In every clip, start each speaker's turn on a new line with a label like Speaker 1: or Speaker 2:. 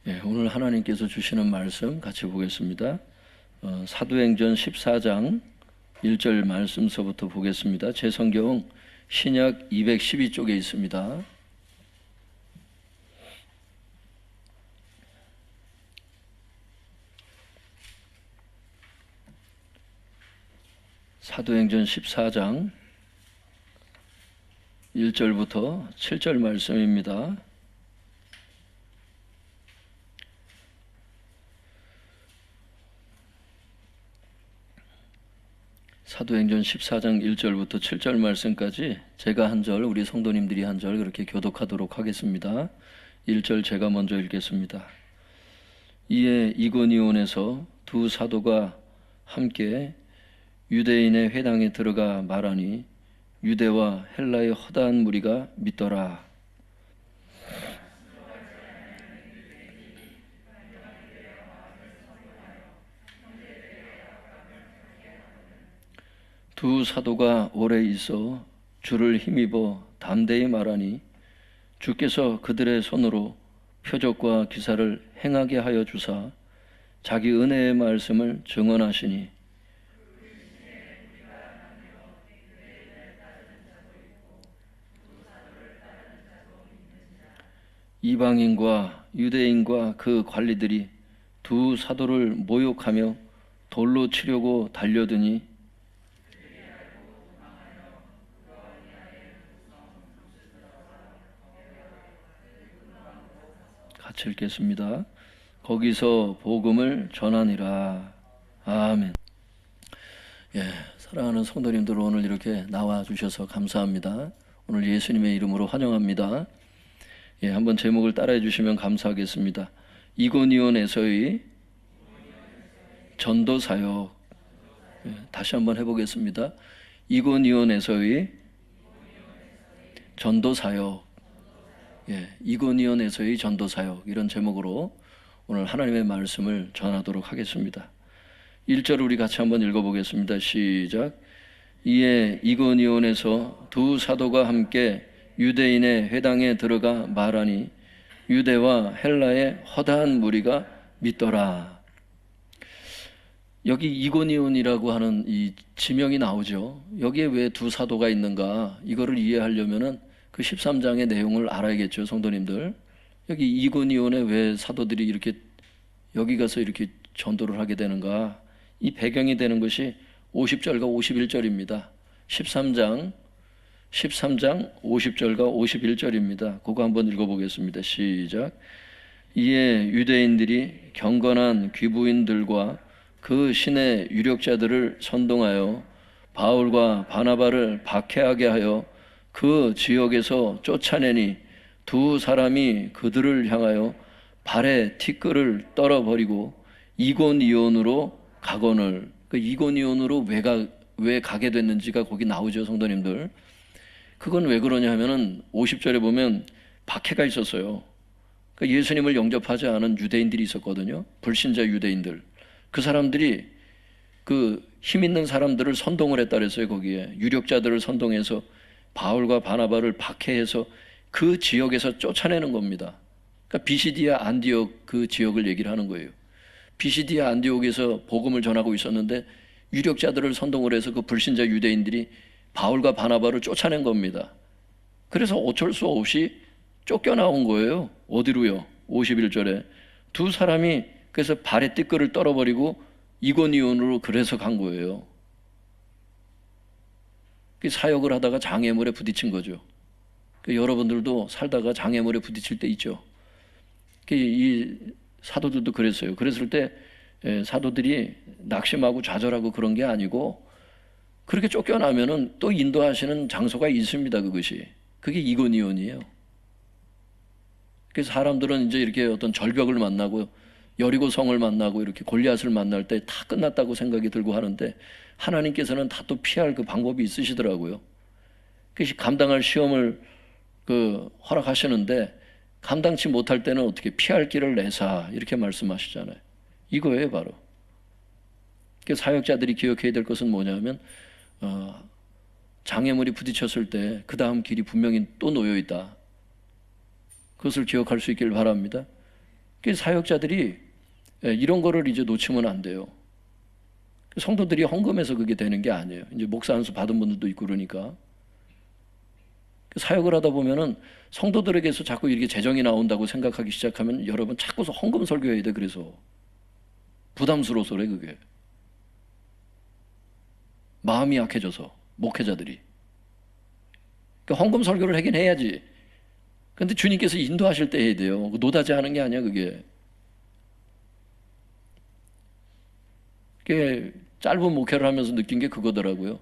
Speaker 1: 오늘 하나님께서 주시는 말씀 같이 보겠습니다. 사도행전 14장 1절 말씀서부터 보겠습니다. 제 성경 신약 212쪽에 있습니다. 사도행전 14장 1절부터 7절 말씀입니다. 사도행전 14장 1절부터 7절 말씀까지 제가 한 절, 우리 성도님들이 한 절 그렇게 교독하도록 하겠습니다. 1절 제가 먼저 읽겠습니다. 이에 이고니온에서 두 사도가 함께 유대인의 회당에 들어가 말하니 유대와 헬라의 허다한 무리가 믿더라. 두 사도가 오래 있어 주를 힘입어 담대히 말하니 주께서 그들의 손으로 표적과 기사를 행하게 하여 주사 자기 은혜의 말씀을 증언하시니 이방인과 유대인과 그 관리들이 두 사도를 모욕하며 돌로 치려고 달려드니 같이 읽겠습니다. 거기서 복음을 전하니라. 아멘. 사랑하는 성도님들, 오늘 이렇게 나와주셔서 감사합니다. 오늘 예수님의 이름으로 환영합니다. 한번 제목을 따라해 주시면 감사하겠습니다. 이고니온에서의 전도 사역. 다시 한번 해보겠습니다. 이고니온에서의 전도 사역. 이고니온에서의 전도 사역, 이런 제목으로 오늘 하나님의 말씀을 전하도록 하겠습니다. 1절 우리 같이 한번 읽어보겠습니다. 시작. 이에 이고니온에서 두 사도가 함께 유대인의 회당에 들어가 말하니 유대와 헬라의 허다한 무리가 믿더라. 여기 이고니온이라고 하는 이 지명이 나오죠. 여기에 왜 두 사도가 있는가, 이거를 이해하려면은 그 13장의 내용을 알아야겠죠, 성도님들. 여기 이고니온에 왜 사도들이 이렇게 여기 가서 이렇게 전도를 하게 되는가, 이 배경이 되는 것이 50절과 51절입니다. 13장 50절과 51절입니다. 그거 한번 읽어보겠습니다. 시작. 이에 유대인들이 경건한 귀부인들과 그 신의 유력자들을 선동하여 바울과 바나바를 박해하게 하여 그 지역에서 쫓아내니 두 사람이 그들을 향하여 발에 티끌을 떨어버리고 이고니온으로 가거늘. 그 이고니온으로 왜 가게 됐는지가 거기 나오죠, 성도님들. 그건 왜 그러냐 하면은 50절에 보면 박해가 있었어요. 그 예수님을 영접하지 않은 유대인들이 있었거든요. 불신자 유대인들. 그 사람들이 그 힘 있는 사람들을 선동을 했다 그랬어요. 거기에 유력자들을 선동해서 바울과 바나바를 박해해서 그 지역에서 쫓아내는 겁니다. 그러니까 비시디아 안디옥 그 지역을 얘기를 하는 거예요. 비시디아 안디옥에서 복음을 전하고 있었는데 유력자들을 선동을 해서 그 불신자 유대인들이 바울과 바나바를 쫓아낸 겁니다. 그래서 어쩔 수 없이 쫓겨나온 거예요. 어디로요? 51절에 두 사람이 그래서 발에 띠끌을 떨어버리고 이고니온으로 그래서 간 거예요. 사역을 하다가 장애물에 부딪힌 거죠. 여러분들도 살다가 장애물에 부딪힐 때 있죠. 이 사도들도 그랬어요. 그랬을 때 사도들이 낙심하고 좌절하고 그런 게 아니고 그렇게 쫓겨나면은 또 인도하시는 장소가 있습니다. 그게 이고니온이에요. 그래서 사람들은 이제 이렇게 어떤 절벽을 만나고 여리고 성을 만나고 이렇게 골리앗을 만날 때 다 끝났다고 생각이 들고 하는데 하나님께서는 다 또 피할 그 방법이 있으시더라고요. 그래서 감당할 시험을 허락하시는데 감당치 못할 때는 어떻게 피할 길을 내사 이렇게 말씀하시잖아요. 이거예요, 바로. 사역자들이 기억해야 될 것은 뭐냐면 장애물이 부딪혔을 때 그 다음 길이 분명히 또 놓여 있다. 그것을 기억할 수 있길 바랍니다. 그 사역자들이 이런 거를 이제 놓치면 안 돼요. 성도들이 헌금해서 그게 되는 게 아니에요. 이제 목사 안수 받은 분들도 있고 그러니까. 사역을 하다 보면은 성도들에게서 자꾸 이렇게 재정이 나온다고 생각하기 시작하면 여러분 자꾸 헌금 설교해야 돼. 그래서 부담스러워서 그래 그게. 마음이 약해져서 목회자들이. 그러니까 헌금 설교를 하긴 해야지. 근데 주님께서 인도하실 때 해야 돼요. 노다지 하는 게 아니야 그게. 그게 짧은 목회를 하면서 느낀 게 그거더라고요.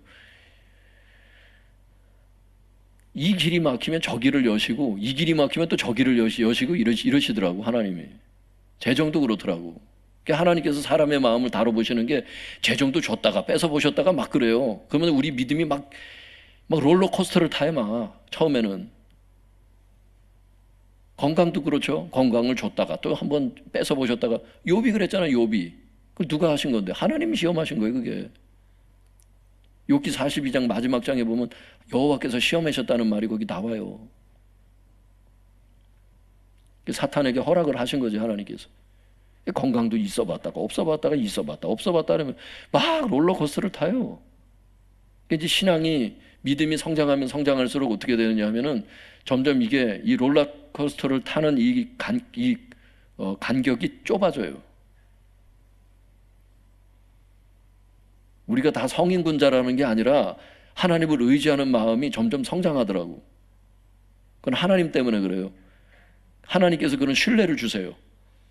Speaker 1: 이 길이 막히면 저 길을 여시고 이 길이 막히면 또 저 길을 여시고 이러시더라고 하나님이. 재정도 그렇더라고. 그러니까 하나님께서 사람의 마음을 다뤄보시는 게 재정도 줬다가 뺏어보셨다가 막 그래요. 그러면 우리 믿음이 막 롤러코스터를 타요 막 처음에는. 건강도 그렇죠. 건강을 줬다가 또 한번 뺏어보셨다가 욥이 그랬잖아요. 욥이. 그걸 누가 하신 건데? 하나님이 시험하신 거예요 그게. 욥기 42장 마지막 장에 보면 여호와께서 시험하셨다는 말이 거기 나와요. 사탄에게 허락을 하신 거지 하나님께서. 건강도 있어봤다가 없어봤다가 있어봤다 없어봤다 하면 막 롤러코스터를 타요. 이제 신앙이 믿음이 성장하면 성장할수록 어떻게 되느냐 하면은 점점 이게 이 롤러코스터를 타는 간격이 좁아져요. 우리가 다 성인군자라는 게 아니라 하나님을 의지하는 마음이 점점 성장하더라고. 그건 하나님 때문에 그래요. 하나님께서 그런 신뢰를 주세요.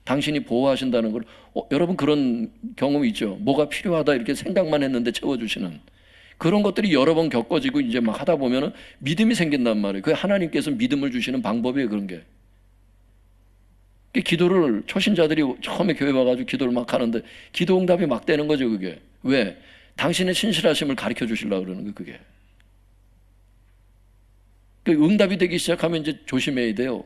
Speaker 1: 당신이 보호하신다는 걸. 여러분 그런 경험이 있죠. 뭐가 필요하다 이렇게 생각만 했는데 채워주시는 그런 것들이 여러 번 겪어지고 이제 막 하다 보면은 믿음이 생긴단 말이에요. 그게 하나님께서 믿음을 주시는 방법이에요. 그런 게. 기도를 초신자들이 처음에 교회 와가지고 기도를 막 하는데 기도 응답이 막 되는 거죠. 그게. 왜? 당신의 신실하심을 가르쳐 주시려고 그러는 거예요. 그게. 그 응답이 되기 시작하면 이제 조심해야 돼요.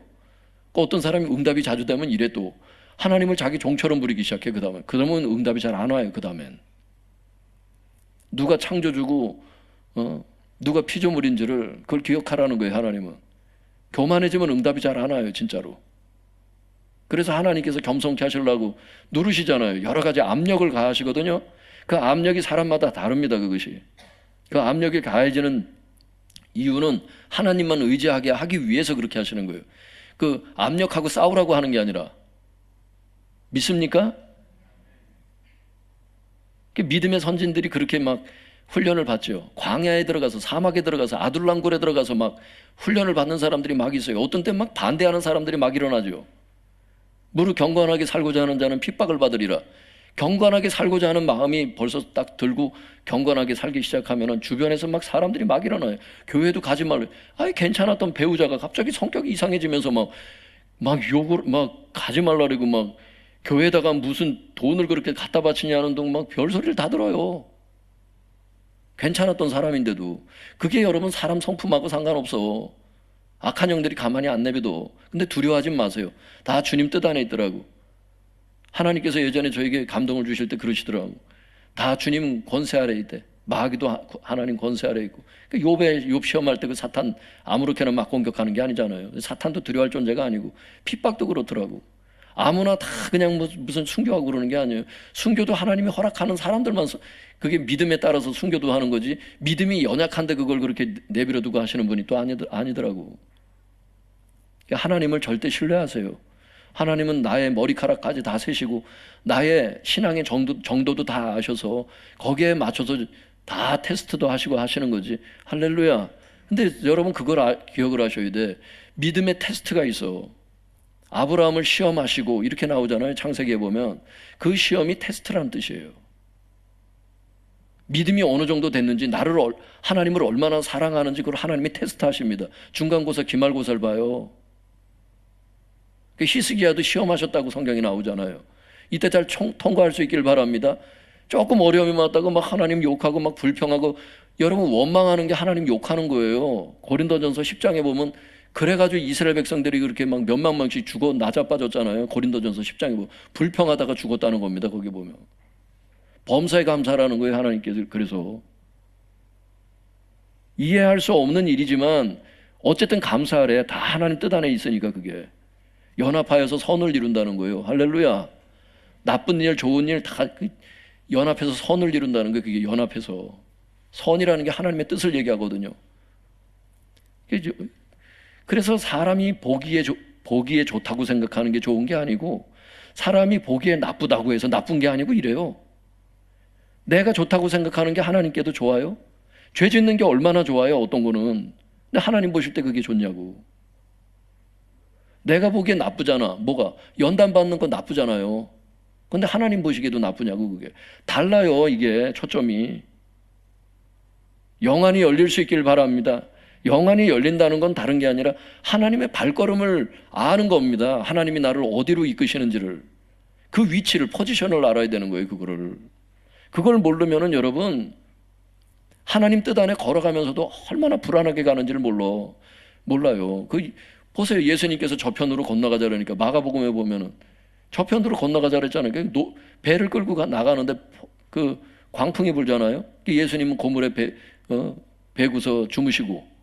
Speaker 1: 어떤 사람이 응답이 자주 되면 이래 또 하나님을 자기 종처럼 부리기 시작해. 그다음은 응답이 잘 안 와요. 그다음엔 누가 창조주고 누가 피조물인지를 그걸 기억하라는 거예요. 하나님은. 교만해지면 응답이 잘 안 와요. 진짜로. 그래서 하나님께서 겸손케 하시려고 누르시잖아요. 여러 가지 압력을 가하시거든요. 그 압력이 사람마다 다릅니다. 그것이. 그 압력이 가해지는 이유는 하나님만 의지하게 하기 위해서 그렇게 하시는 거예요. 그 압력하고 싸우라고 하는 게 아니라. 믿습니까? 믿음의 선진들이 그렇게 막 훈련을 받죠. 광야에 들어가서 사막에 들어가서 아둘람굴에 들어가서 막 훈련을 받는 사람들이 막 있어요. 어떤 때 막 반대하는 사람들이 막 일어나죠. 무릇 경건하게 살고자 하는 자는 핍박을 받으리라. 경건하게 살고자 하는 마음이 벌써 딱 들고 경건하게 살기 시작하면은 주변에서 막 사람들이 막 일어나요. 교회도 가지 말래. 괜찮았던 배우자가 갑자기 성격이 이상해지면서 막 욕을 막 가지 말라고 막 교회에다가 무슨 돈을 그렇게 갖다 바치냐는 둥 막 별소리를 다 들어요. 괜찮았던 사람인데도. 그게 여러분 사람 성품하고 상관없어. 악한 영들이 가만히 안 내비둬. 근데 두려워하지 마세요. 다 주님 뜻 안에 있더라고. 하나님께서 예전에 저에게 감동을 주실 때 그러시더라고. 다 주님 권세 아래 있대. 마귀도 하나님 권세 아래 있고. 욥 시험할 때 그 사탄 아무렇게나 막 공격하는 게 아니잖아요. 사탄도 두려워할 존재가 아니고 핍박도 그렇더라고. 아무나 다 그냥 무슨 순교하고 그러는 게 아니에요. 순교도 하나님이 허락하는 사람들만 그게 믿음에 따라서 순교도 하는 거지. 믿음이 연약한데 그걸 그렇게 내버려 두고 하시는 분이 또 아니더라고. 하나님을 절대 신뢰하세요. 하나님은 나의 머리카락까지 다 세시고 나의 신앙의 정도도 다 아셔서 거기에 맞춰서 다 테스트도 하시고 하시는 거지. 할렐루야. 근데 여러분 그걸 기억을 하셔야 돼. 믿음의 테스트가 있어. 아브라함을 시험하시고 이렇게 나오잖아요. 창세기에 보면 그 시험이 테스트라는 뜻이에요. 믿음이 어느 정도 됐는지 하나님을 얼마나 사랑하는지 그걸 하나님이 테스트하십니다. 중간고사 기말고사를 봐요. 히스기야도 시험하셨다고 성경이 나오잖아요. 이때 잘 통과할 수 있길 바랍니다. 조금 어려움이 왔다고 막 하나님 욕하고 막 불평하고 여러분 원망하는 게 하나님 욕하는 거예요. 고린도전서 10장에 보면 그래가지고 이스라엘 백성들이 그렇게 막 몇만 명씩 죽어 나자빠졌잖아요. 고린도전서 10장에 보면 불평하다가 죽었다는 겁니다. 거기 보면 범사에 감사라는 거예요. 하나님께서. 그래서 이해할 수 없는 일이지만 어쨌든 감사하래. 다 하나님 뜻 안에 있으니까 그게. 연합하여서 선을 이룬다는 거예요. 할렐루야. 나쁜 일, 좋은 일 다 연합해서 선을 이룬다는 거예요. 그게 연합해서. 선이라는 게 하나님의 뜻을 얘기하거든요. 그래서 사람이 보기에 좋다고 생각하는 게 좋은 게 아니고, 사람이 보기에 나쁘다고 해서 나쁜 게 아니고 이래요. 내가 좋다고 생각하는 게 하나님께도 좋아요? 죄 짓는 게 얼마나 좋아요, 어떤 거는. 근데 하나님 보실 때 그게 좋냐고. 내가 보기에 나쁘잖아. 뭐가? 연단 받는 건 나쁘잖아요. 근데 하나님 보시기에도 나쁘냐고. 그게 달라요. 이게 초점이. 영안이 열릴 수 있길 바랍니다. 영안이 열린다는 건 다른 게 아니라 하나님의 발걸음을 아는 겁니다. 하나님이 나를 어디로 이끄시는지를, 그 위치를, 포지션을 알아야 되는 거예요. 그걸 모르면은 여러분, 하나님 뜻 안에 걸어가면서도 얼마나 불안하게 가는지를 몰라요. 보세요. 예수님께서 저편으로 건너가자 그러니까 마가복음에 보면은 저편으로 건너가자 그랬잖아요. 배를 끌고 나가는데 그 광풍이 불잖아요. 예수님은 고물에 배구서 주무시고,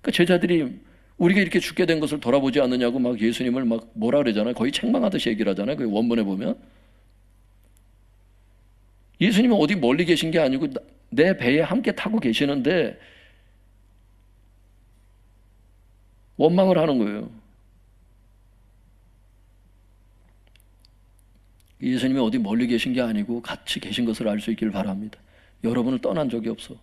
Speaker 1: 그 제자들이 우리가 이렇게 죽게 된 것을 돌아보지 않느냐고 막 예수님을 막 뭐라 그러잖아요. 거의 책망하듯이 얘기를 하잖아요. 그 원문에 보면 예수님은 어디 멀리 계신 게 아니고 내 배에 함께 타고 계시는데 원망을 하는 거예요. 예수님이 어디 멀리 계신 게 아니고 같이 계신 것을 알 수 있길 바랍니다. 여러분을 떠난 적이 없어.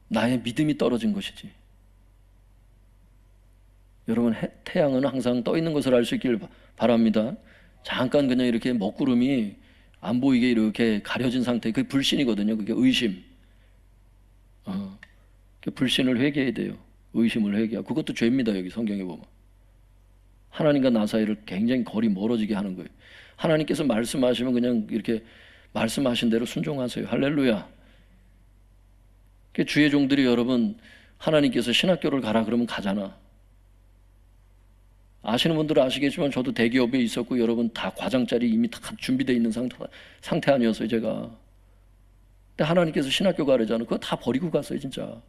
Speaker 1: 나의 믿음이 떨어진 것이지. 여러분, 태양은 항상 떠 있는 것을 알 수 있길 바랍니다. 잠깐 그냥 이렇게 먹구름이 안 보이게 이렇게 가려진 상태, 그게 불신이거든요. 그게 의심. 그 불신을 회개해야 돼요. 의심을 회개하고. 그것도 죄입니다. 여기 성경에 보면 하나님과 나 사이를 굉장히 거리 멀어지게 하는 거예요. 하나님께서 말씀하시면 그냥 이렇게 말씀하신 대로 순종하세요. 할렐루야. 주의 종들이, 여러분, 하나님께서 신학교를 가라 그러면 가잖아. 아시는 분들은 아시겠지만 저도 대기업에 있었고, 여러분 다 과장짜리 이미 다 준비되어 있는 상태 아니었어요, 제가. 근데 하나님께서 신학교 가라잖아. 그거 다 버리고 갔어요, 진짜.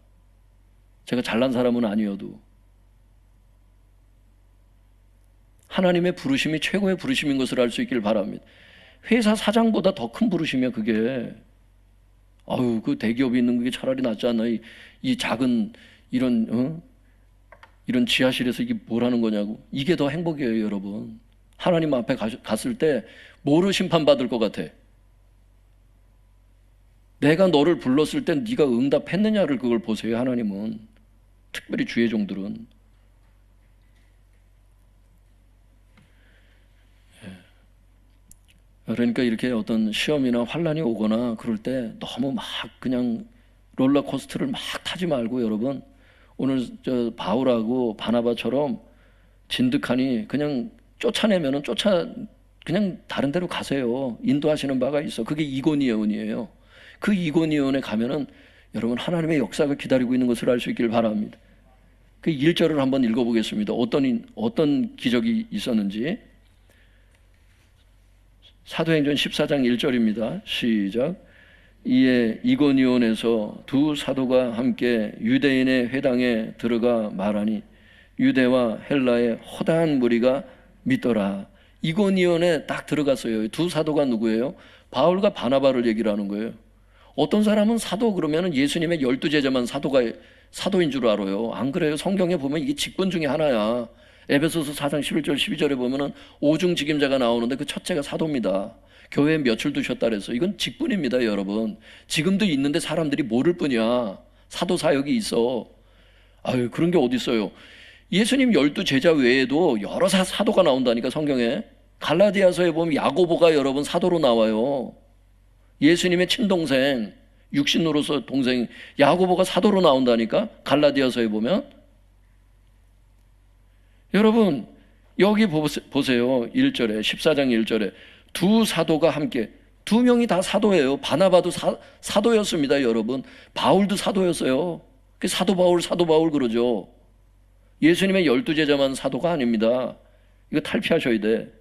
Speaker 1: 제가 잘난 사람은 아니어도. 하나님의 부르심이 최고의 부르심인 것을 알 수 있길 바랍니다. 회사 사장보다 더 큰 부르심이야, 그게. 그 대기업에 있는 게 차라리 낫지 않나. 이 작은 이런 지하실에서 이게 뭘 하는 거냐고. 이게 더 행복이에요, 여러분. 하나님 앞에 갔을 때 뭐로 심판받을 것 같아? 내가 너를 불렀을 때 네가 응답했느냐를 그걸 보세요, 하나님은. 특별히 주의 종들은. 그러니까 이렇게 어떤 시험이나 환난이 오거나 그럴 때 너무 막 그냥 롤러코스터를 막 타지 말고, 여러분, 오늘 저 바울하고 바나바처럼 진득하니 그냥 쫓아내면은 그냥 다른 데로 가세요. 인도하시는 바가 있어. 그게 이고니온이에요. 그 이고니온에 가면은 여러분 하나님의 역사가 기다리고 있는 것을 알 수 있기를 바랍니다. 그 1절을 한번 읽어보겠습니다. 어떤 기적이 있었는지. 사도행전 14장 1절입니다. 시작. 이에 이고니온에서 두 사도가 함께 유대인의 회당에 들어가 말하니 유대와 헬라의 허다한 무리가 믿더라. 이고니온에 딱 들어갔어요. 두 사도가 누구예요? 바울과 바나바를 얘기를 하는 거예요. 어떤 사람은 사도 그러면 예수님의 12제자만 사도인 줄 알아요. 안 그래요? 성경에 보면 이게 직분 중에 하나야. 에베소서 4장 11절 12절에 보면은 오중직임자가 나오는데 그 첫째가 사도입니다. 교회에 며칠 두셨다 그래서 이건 직분입니다, 여러분. 지금도 있는데 사람들이 모를 뿐이야. 사도 사역이 있어. 그런 게 어디 있어요? 예수님 12제자 외에도 여러 사도가 나온다니까, 성경에. 갈라디아서에 보면 야고보가 여러분 사도로 나와요. 예수님의 친동생, 육신으로서 동생 야고보가 사도로 나온다니까, 갈라디아서에 보면. 여러분 여기 보세요. 1절에 14장 1절에 두 사도가 함께, 두 명이 다 사도예요. 바나바도 사도였습니다, 여러분. 바울도 사도였어요. 그 사도 바울 그러죠. 예수님의 12제자만 사도가 아닙니다. 이거 탈피하셔야 돼.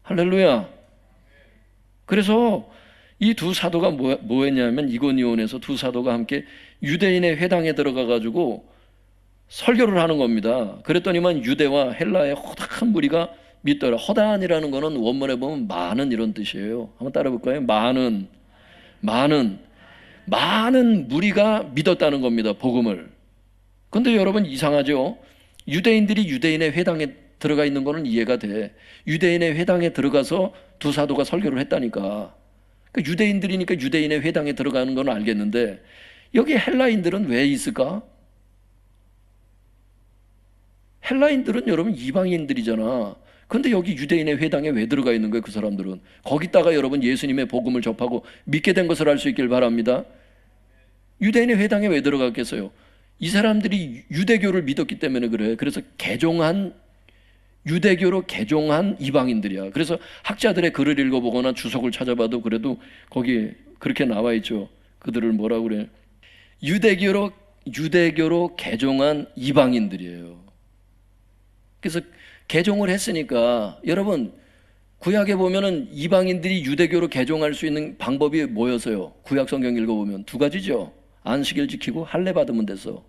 Speaker 1: 할렐루야. 그래서 이 두 사도가 뭐 했냐면 이고니온에서 두 사도가 함께 유대인의 회당에 들어가 가지고 설교를 하는 겁니다. 그랬더니만 유대와 헬라의 허다한 무리가 믿더라. 허다한이라는 거는 원문에 보면 많은 이런 뜻이에요. 한번 따라 볼까요? 많은 무리가 믿었다는 겁니다. 복음을. 근데 여러분 이상하죠? 유대인들이 유대인의 회당에 들어가 있는 거는 이해가 돼. 유대인의 회당에 들어가서 두 사도가 설교를 했다니까. 그러니까 유대인들이니까 유대인의 회당에 들어가는 건 알겠는데 여기 헬라인들은 왜 있을까? 헬라인들은 여러분 이방인들이잖아. 근데 여기 유대인의 회당에 왜 들어가 있는 거예요? 그 사람들은. 거기다가 여러분 예수님의 복음을 접하고 믿게 된 것을 알 수 있길 바랍니다. 유대인의 회당에 왜 들어갔겠어요? 이 사람들이 유대교를 믿었기 때문에 그래. 그래서 유대교로 개종한 이방인들이야. 그래서 학자들의 글을 읽어보거나 주석을 찾아봐도 그래도 거기 그렇게 나와 있죠. 그들을 뭐라고 그래? 유대교로 개종한 이방인들이에요. 그래서 개종을 했으니까 여러분 구약에 보면은 이방인들이 유대교로 개종할 수 있는 방법이 뭐였어요? 구약 성경 읽어보면 두 가지죠. 안식일 지키고 할례 받으면 돼서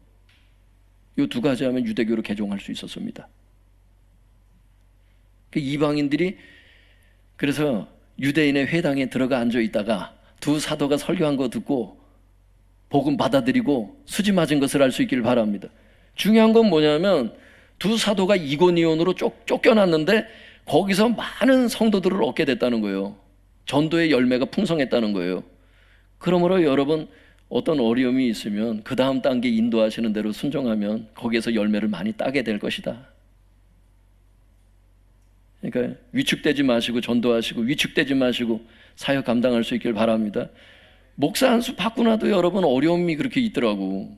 Speaker 1: 이 두 가지 하면 유대교로 개종할 수 있었습니다. 이방인들이 그래서 유대인의 회당에 들어가 앉아 있다가 두 사도가 설교한 거 듣고 복음 받아들이고 수지 맞은 것을 알 수 있기를 바랍니다. 중요한 건 뭐냐면 두 사도가 이고니온으로 쫓겨났는데 거기서 많은 성도들을 얻게 됐다는 거예요. 전도의 열매가 풍성했다는 거예요. 그러므로 여러분 어떤 어려움이 있으면 그 다음 단계 인도하시는 대로 순종하면 거기에서 열매를 많이 따게 될 것이다. 그러니까 위축되지 마시고 전도하시고 위축되지 마시고 사역 감당할 수 있길 바랍니다. 목사 한 수 받고 나도 여러분 어려움이 그렇게 있더라고.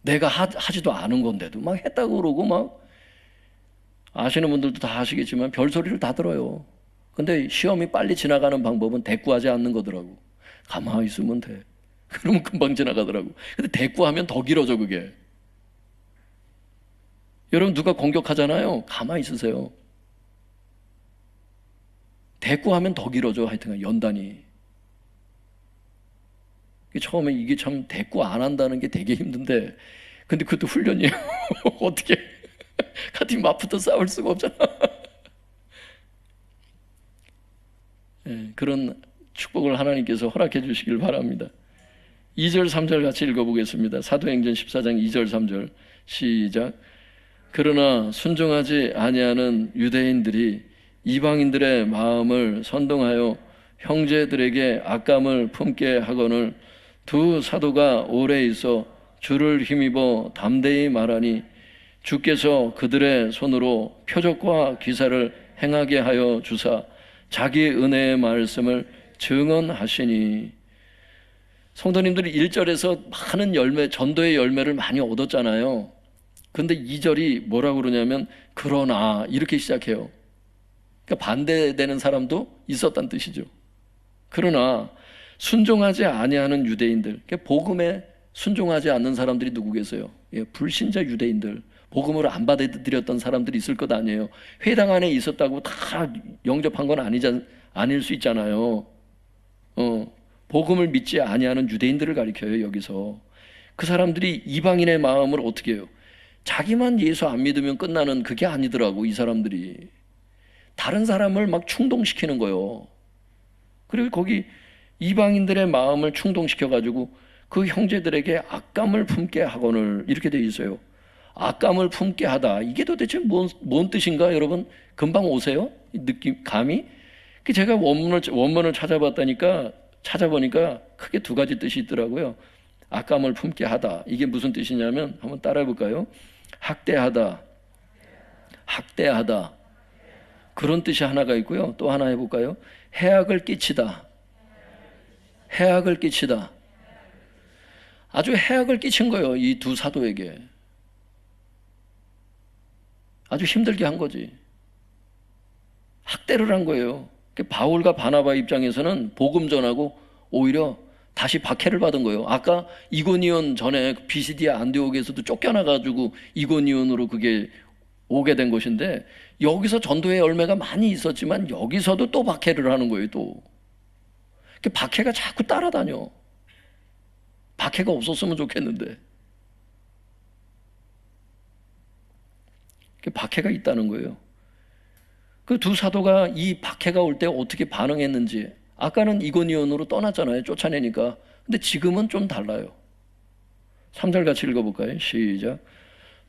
Speaker 1: 내가 하지도 않은 건데도 막 했다고 그러고 막 아시는 분들도 다 아시겠지만 별소리를 다 들어요. 근데 시험이 빨리 지나가는 방법은 대꾸하지 않는 거더라고. 가만히 있으면 돼. 그러면 금방 지나가더라고. 근데 대꾸하면 더 길어져 그게. 여러분 누가 공격하잖아요. 가만히 있으세요. 대꾸하면 더 길어져. 하여튼 연단이. 처음에 이게 참 대꾸 안 한다는 게 되게 힘든데 근데 그것도 훈련이에요. 어떻게 같은 맞붙어 싸울 수가 없잖아. 네, 그런 축복을 하나님께서 허락해 주시길 바랍니다. 2절 3절 같이 읽어보겠습니다. 사도행전 14장 2절 3절 시작. 그러나 순종하지 아니하는 유대인들이 이방인들의 마음을 선동하여 형제들에게 악감을 품게 하거늘 두 사도가 오래 있어 주를 힘입어 담대히 말하니 주께서 그들의 손으로 표적과 기사를 행하게 하여 주사 자기 은혜의 말씀을 증언하시니. 성도님들이 1절에서 많은 열매, 전도의 열매를 많이 얻었잖아요. 근데 2절이 뭐라고 그러냐면 그러나 이렇게 시작해요. 그러니까 반대되는 사람도 있었다는 뜻이죠. 그러나 순종하지 아니하는 유대인들, 그러니까 복음에 순종하지 않는 사람들이 누구겠어요? 예, 불신자 유대인들, 복음을 안 받아들였던 사람들이 있을 것 아니에요. 회당 안에 있었다고 다 영접한 건 아닐 수 있잖아요. 복음을 믿지 아니하는 유대인들을 가리켜요. 여기서 그 사람들이 이방인의 마음을 어떻게 해요? 자기만 예수 안 믿으면 끝나는 그게 아니더라고. 이 사람들이 다른 사람을 막 충동시키는 거예요. 그리고 거기 이방인들의 마음을 충동시켜가지고 그 형제들에게 악감을 품게 하거늘 이렇게 돼 있어요. 악감을 품게 하다. 이게 도대체 뭔 뜻인가? 여러분 금방 오세요? 느낌, 감이? 제가 원문을 찾아보니까 크게 두 가지 뜻이 있더라고요. 악감을 품게 하다. 이게 무슨 뜻이냐면 한번 따라해 볼까요? 학대하다. 그런 뜻이 하나가 있고요. 또 하나 해볼까요? 해악을 끼치다. 아주 해악을 끼친 거예요. 이 두 사도에게. 아주 힘들게 한 거지. 학대를 한 거예요. 바울과 바나바 입장에서는 복음 전하고 오히려 다시 박해를 받은 거예요. 아까 이고니온 전에 비시디아 안디옥에서도 쫓겨나가지고 이고니온으로 그게 오게 된 것인데 여기서 전도의 열매가 많이 있었지만 여기서도 또 박해를 하는 거예요. 또 박해가 자꾸 따라다녀. 박해가 없었으면 좋겠는데 박해가 있다는 거예요. 그 두 사도가 이 박해가 올 때 어떻게 반응했는지, 아까는 이고니온으로 떠났잖아요. 쫓아내니까. 근데 지금은 좀 달라요. 3절 같이 읽어볼까요? 시작.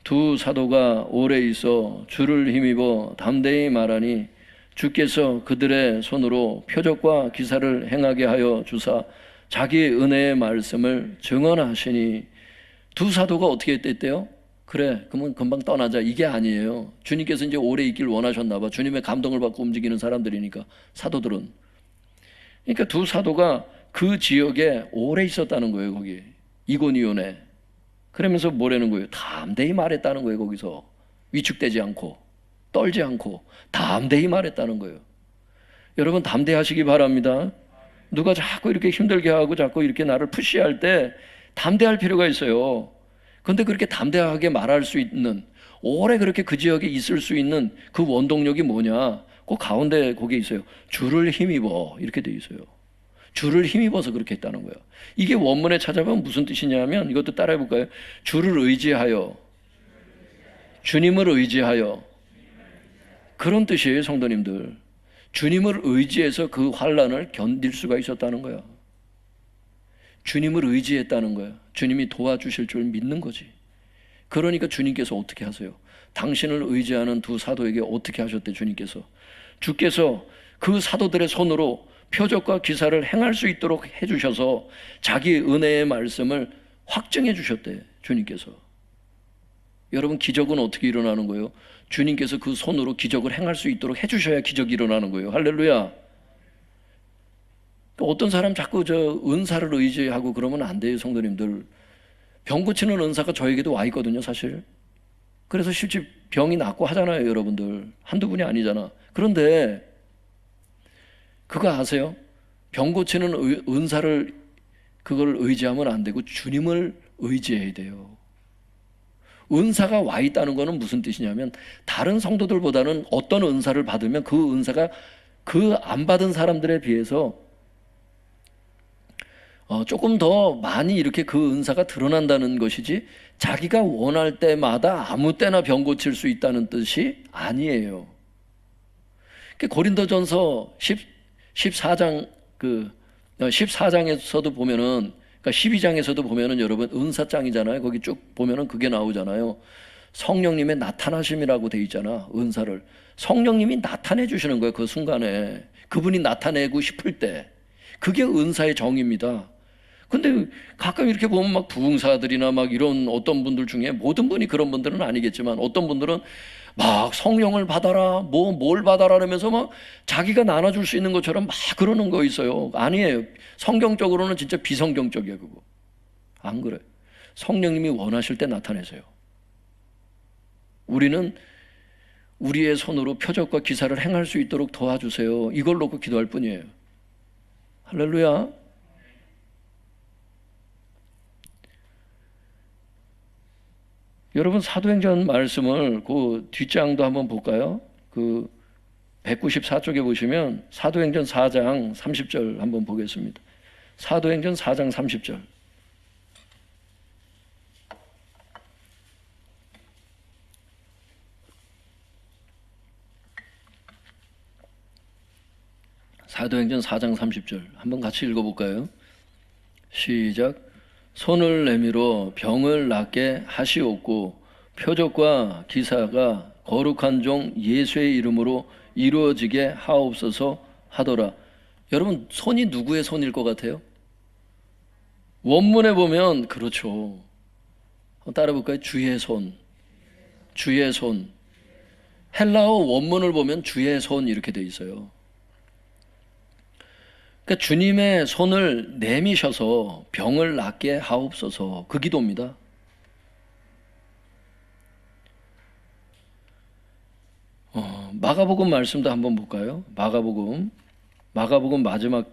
Speaker 1: 두 사도가 오래 있어 주를 힘입어 담대히 말하니 주께서 그들의 손으로 표적과 기사를 행하게 하여 주사 자기 은혜의 말씀을 증언하시니. 두 사도가 어떻게 됐대요? 그래, 그러면 금방 떠나자, 이게 아니에요. 주님께서 이제 오래 있길 원하셨나 봐. 주님의 감동을 받고 움직이는 사람들이니까, 사도들은. 그러니까 두 사도가 그 지역에 오래 있었다는 거예요. 거기 이고니온에. 그러면서 뭐라는 거예요? 담대히 말했다는 거예요. 거기서 위축되지 않고 떨지 않고 담대히 말했다는 거예요. 여러분, 담대하시기 바랍니다. 누가 자꾸 이렇게 힘들게 하고 자꾸 이렇게 나를 푸시할 때 담대할 필요가 있어요. 그런데 그렇게 담대하게 말할 수 있는, 오래 그렇게 그 지역에 있을 수 있는 그 원동력이 뭐냐? 그 가운데 거기에 있어요. 주를 힘입어, 이렇게 돼 있어요. 주를 힘입어서 그렇게 했다는 거예요. 이게 원문에 찾아보면 무슨 뜻이냐면, 이것도 따라해 볼까요? 주를 의지하여, 주님을 의지하여, 그런 뜻이에요. 성도님들, 주님을 의지해서 그 환난을 견딜 수가 있었다는 거야. 주님을 의지했다는 거야. 주님이 도와주실 줄 믿는 거지. 그러니까 주님께서 어떻게 하세요? 당신을 의지하는 두 사도에게 어떻게 하셨대? 주께서 그 사도들의 손으로 표적과 기사를 행할 수 있도록 해주셔서 자기 은혜의 말씀을 확증해 주셨대. 주님께서. 여러분, 기적은 어떻게 일어나는 거예요? 주님께서 그 손으로 기적을 행할 수 있도록 해주셔야 기적이 일어나는 거예요. 할렐루야. 어떤 사람 자꾸 은사를 의지하고 그러면 안 돼요. 성도님들, 병 고치는 은사가 저에게도 와 있거든요, 사실. 그래서 실제 병이 낫고 하잖아요. 여러분들, 한두 분이 아니잖아. 그런데 그거 아세요? 병 고치는 은사를, 그걸 의지하면 안 되고 주님을 의지해야 돼요. 은사가 와 있다는 거는 무슨 뜻이냐면, 다른 성도들보다는 어떤 은사를 받으면 그 은사가 그 안 받은 사람들에 비해서 조금 더 많이 이렇게 그 은사가 드러난다는 것이지, 자기가 원할 때마다 아무 때나 병 고칠 수 있다는 뜻이 아니에요. 고린도전서 14장 14장에서도 보면은, 그러니까 12장에서도 보면은 여러분 은사장이잖아요. 거기 쭉 보면은 그게 나오잖아요. 성령님의 나타나심이라고 돼 있잖아. 은사를 성령님이 나타내 주시는 거예요. 그 순간에 그분이 나타내고 싶을 때, 그게 은사의 정의입니다. 근데 가끔 이렇게 보면 막 부흥사들이나 막 이런 어떤 분들 중에, 모든 분이 그런 분들은 아니겠지만, 어떤 분들은 막 성령을 받아라, 뭘 받아라 하면서 막 자기가 나눠줄 수 있는 것처럼 막 그러는 거 있어요. 아니에요. 성경적으로는 진짜 비성경적이에요. 그거 안 그래. 성령님이 원하실 때 나타내세요. 우리는 우리의 손으로 표적과 기사를 행할 수 있도록 도와주세요, 이걸 놓고 기도할 뿐이에요. 할렐루야. 여러분, 사도행전 말씀을 그 뒷장도 한번 볼까요? 그 194쪽에 보시면 사도행전 4장 30절 한번 보겠습니다. 사도행전 4장 30절. 사도행전 4장 30절 한번 같이 읽어볼까요? 시작. 손을 내밀어 병을 낫게 하시옵고 표적과 기사가 거룩한 종 예수의 이름으로 이루어지게 하옵소서 하더라. 여러분, 손이 누구의 손일 것 같아요? 원문에 보면 그렇죠. 따라 볼까요? 주의 손. 주의 손. 헬라어 원문을 보면 주의 손 이렇게 돼 있어요. 그러니까 주님의 손을 내미셔서 병을 낫게 하옵소서, 그 기도입니다. 마가복음 말씀도 한번 볼까요? 마가복음 마지막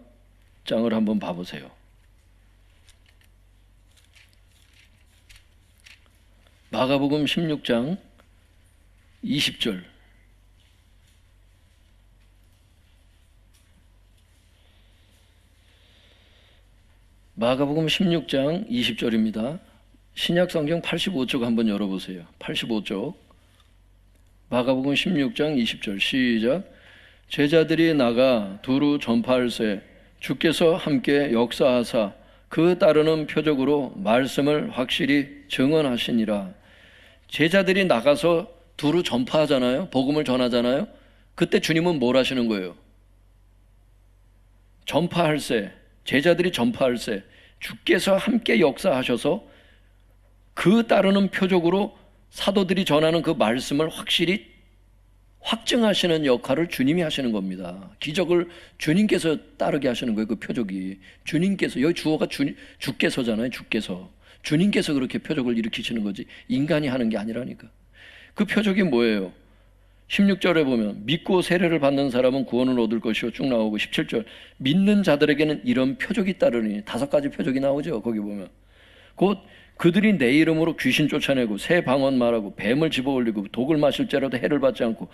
Speaker 1: 장을 한번 봐보세요. 마가복음 16장 20절. 마가복음 16장 20절입니다. 신약성경 85쪽 한번 열어보세요. 85쪽. 마가복음 16장 20절 시작. 제자들이 나가 두루 전파할세 주께서 함께 역사하사 그 따르는 표적으로 말씀을 확실히 증언하시니라. 제자들이 나가서 두루 전파하잖아요. 복음을 전하잖아요. 그때 주님은 뭘 하시는 거예요? 전파할세, 제자들이 전파할세 주께서 함께 역사하셔서 그 따르는 표적으로 사도들이 전하는 그 말씀을 확실히 확증하시는 역할을 주님이 하시는 겁니다. 기적을 주님께서 따르게 하시는 거예요. 그 표적이 주님께서, 여기 주어가 주께서잖아요. 주님께서 그렇게 표적을 일으키시는 거지 인간이 하는 게 아니라니까. 그 표적이 뭐예요? 16절에 보면 믿고 세례를 받는 사람은 구원을 얻을 것이요 쭉 나오고, 17절 믿는 자들에게는 이런 표적이 따르니, 5가지 표적이 나오죠. 거기 보면 곧 그들이 내 이름으로 귀신 쫓아내고 새 방언 말하고 뱀을 집어올리고 독을 마실지라도 해를 받지 않고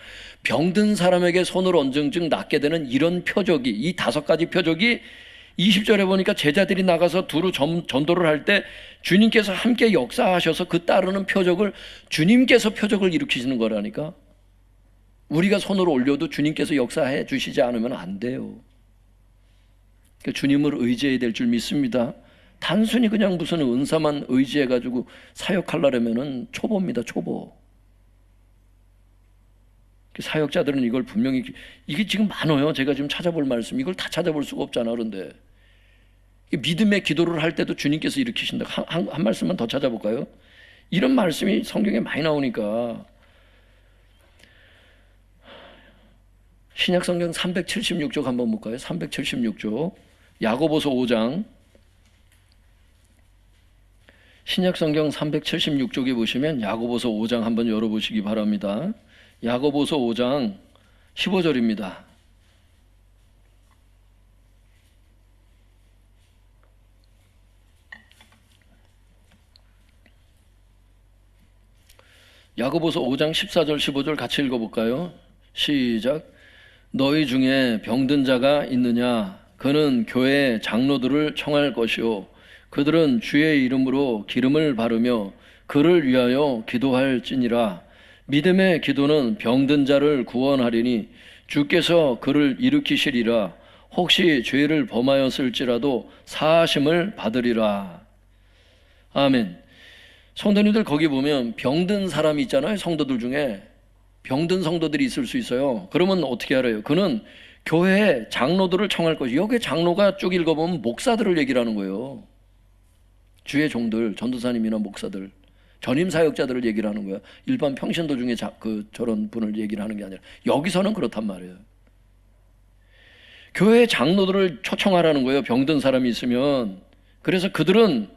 Speaker 1: 병든 사람에게 손을 얹은 즉 낫게 되는 이런 표적이, 이 5가지 표적이 20절에 보니까 제자들이 나가서 두루 전도를 할 때 주님께서 함께 역사하셔서 그 따르는 표적을, 주님께서 표적을 일으키시는 거라니까. 우리가 손을 올려도 주님께서 역사해 주시지 않으면 안 돼요. 그러니까 주님을 의지해야 될 줄 믿습니다. 단순히 그냥 무슨 은사만 의지해가지고 사역하려면은 초보입니다. 초보. 사역자들은 이걸 분명히, 이게 지금 많아요. 제가 지금 찾아볼 말씀, 이걸 다 찾아볼 수가 없잖아. 그런데 믿음의 기도를 할 때도 주님께서 일으키신다. 한 말씀만 더 찾아볼까요? 이런 말씀이 성경에 많이 나오니까. 신약성경 376쪽 한번 볼까요? 376쪽 야고보서 5장. 신약성경 376쪽에 보시면 야고보서 5장 한번 열어보시기 바랍니다. 야고보서 5장 15절입니다. 야고보서 5장 14절 15절 같이 읽어볼까요? 시작. 너희 중에 병든 자가 있느냐? 그는 교회 장로들을 청할 것이요 그들은 주의 이름으로 기름을 바르며 그를 위하여 기도할지니라. 믿음의 기도는 병든 자를 구원하리니 주께서 그를 일으키시리라. 혹시 죄를 범하였을지라도 사하심을 받으리라. 아멘. 성도님들, 거기 보면 병든 사람이 있잖아요. 성도들 중에 병든 성도들이 있을 수 있어요. 그러면 어떻게 알아요? 그는 교회 장로들을 청할 것이, 여기 장로가 쭉 읽어보면 목사들을 얘기를 하는 거예요. 주의 종들, 전도사님이나 목사들, 전임 사역자들을 얘기를 하는 거야. 일반 평신도 중에 저런 분을 얘기를 하는 게 아니라 여기서는 그렇단 말이에요. 교회 장로들을 초청하라는 거예요. 병든 사람이 있으면. 그래서 그들은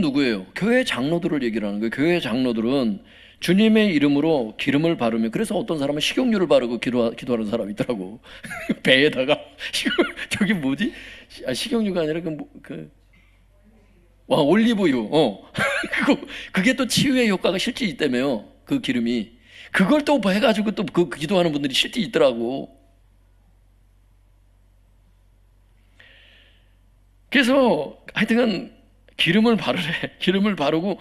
Speaker 1: 누구예요? 교회 장로들을 얘기를 하는 거예요. 교회 장로들은 주님의 이름으로 기름을 바르며, 그래서 어떤 사람은 식용유를 바르고 기도하는 사람이 있더라고. 배에다가 저기 뭐지? 식용유가 아니라 올리브유. 그게 또 치유의 효과가 실제 있다며요. 그 기름이. 그걸 또 해가지고 또 그 기도하는 분들이 실제 있더라고. 그래서 하여튼간 기름을 바르래. 기름을 바르고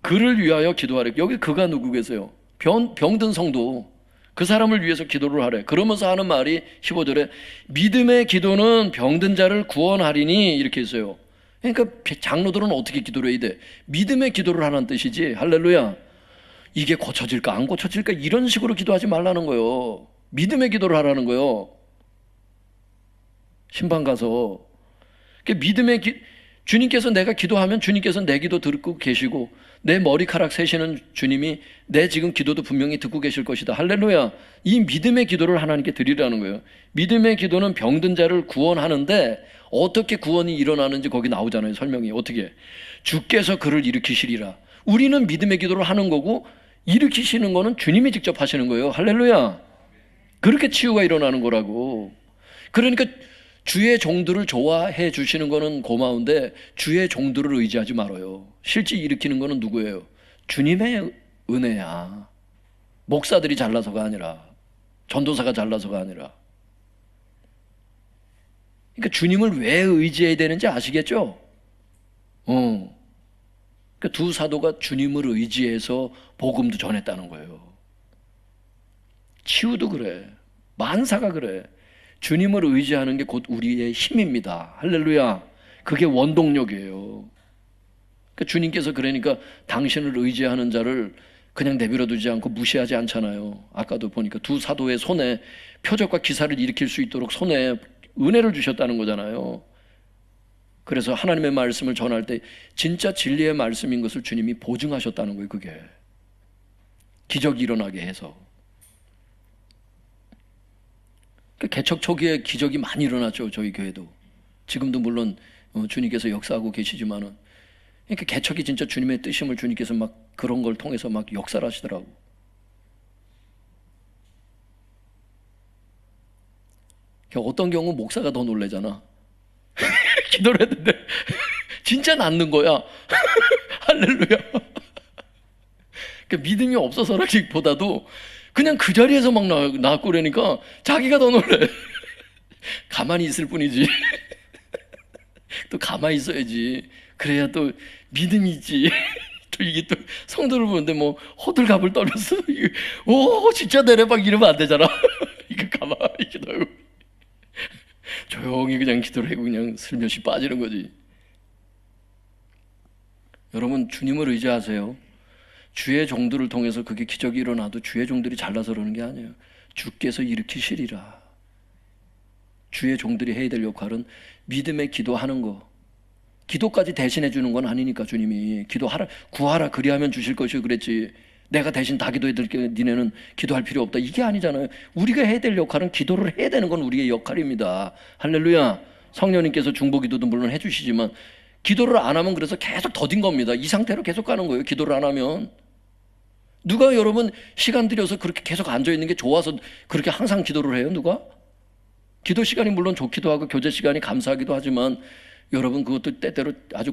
Speaker 1: 그를 위하여 기도하래. 여기 그가 누구겠어요? 병든 성도. 그 사람을 위해서 기도를 하래. 그러면서 하는 말이 15절에 믿음의 기도는 병든 자를 구원하리니, 이렇게 했어요. 그러니까 장로들은 어떻게 기도를 해야 돼? 믿음의 기도를 하라는 뜻이지. 할렐루야. 이게 고쳐질까 안 고쳐질까 이런 식으로 기도하지 말라는 거예요. 믿음의 기도를 하라는 거예요. 신방 가서. 믿음의 주님께서, 내가 기도하면 주님께서 내 기도 듣고 계시고 내 머리카락 세시는 주님이 내 지금 기도도 분명히 듣고 계실 것이다. 할렐루야. 이 믿음의 기도를 하나님께 드리라는 거예요. 믿음의 기도는 병든 자를 구원하는데, 어떻게 구원이 일어나는지 거기 나오잖아요. 설명이. 어떻게? 주께서 그를 일으키시리라. 우리는 믿음의 기도를 하는 거고 일으키시는 거는 주님이 직접 하시는 거예요. 할렐루야. 그렇게 치유가 일어나는 거라고. 그러니까 주의 종들을 좋아해 주시는 거는 고마운데 주의 종들을 의지하지 말아요. 실제 일으키는 거는 누구예요? 주님의 은혜야. 목사들이 잘나서가 아니라, 전도사가 잘나서가 아니라. 그러니까 주님을 왜 의지해야 되는지 아시겠죠? 그 두 사도가 주님을 의지해서 복음도 전했다는 거예요. 치유도 그래. 만사가 그래. 주님을 의지하는 게 곧 우리의 힘입니다. 할렐루야. 그게 원동력이에요. 그러니까 주님께서 그러니까 당신을 의지하는 자를 그냥 내버려 두지 않고 무시하지 않잖아요. 아까도 보니까 두 사도의 손에 표적과 기사를 일으킬 수 있도록 손에 은혜를 주셨다는 거잖아요. 그래서 하나님의 말씀을 전할 때 진짜 진리의 말씀인 것을 주님이 보증하셨다는 거예요. 그게 기적이 일어나게 해서. 개척 초기에 기적이 많이 일어났죠. 저희 교회도. 지금도 물론 주님께서 역사하고 계시지만은, 그러니까 개척이 진짜 주님의 뜻임을 주님께서 막 그런 걸 통해서 막 역사를 하시더라고. 어떤 경우 목사가 더 놀래잖아. 기도를 했는데 진짜 낫는 거야. 할렐루야. 그러니까 믿음이 없어서라기보다도 그냥 그 자리에서 막 낫고 그러니까 자기가 더 놀래. 가만히 있을 뿐이지. 또 가만히 있어야지. 그래야 또 믿음이 있지. 또 이게 또 성도를 보는데 뭐 호들갑을 떨면서 오 진짜 내래 막 이러면 안 되잖아. 이거 가만히 기도하고 조용히 그냥 기도를 하고 그냥 슬며시 빠지는 거지. 여러분 주님을 의지하세요. 주의 종들을 통해서 그게 기적이 일어나도 주의 종들이 잘나서 그러는 게 아니에요. 주께서 일으키시리라. 주의 종들이 해야 될 역할은 믿음의 기도하는 거. 기도까지 대신해 주는 건 아니니까 주님이 기도하라 구하라 그리하면 주실 것이요 그랬지. 내가 대신 다 기도해 드릴게 니네는 기도할 필요 없다 이게 아니잖아요. 우리가 해야 될 역할은 기도를 해야 되는 건 우리의 역할입니다. 할렐루야. 성령님께서 중보기도도 물론 해주시지만 기도를 안 하면 그래서 계속 더딘 겁니다. 이 상태로 계속 가는 거예요. 기도를 안 하면. 누가 여러분 시간 들여서 그렇게 계속 앉아있는 게 좋아서 그렇게 항상 기도를 해요? 누가? 기도 시간이 물론 좋기도 하고 교제 시간이 감사하기도 하지만 여러분 그것도 때때로 아주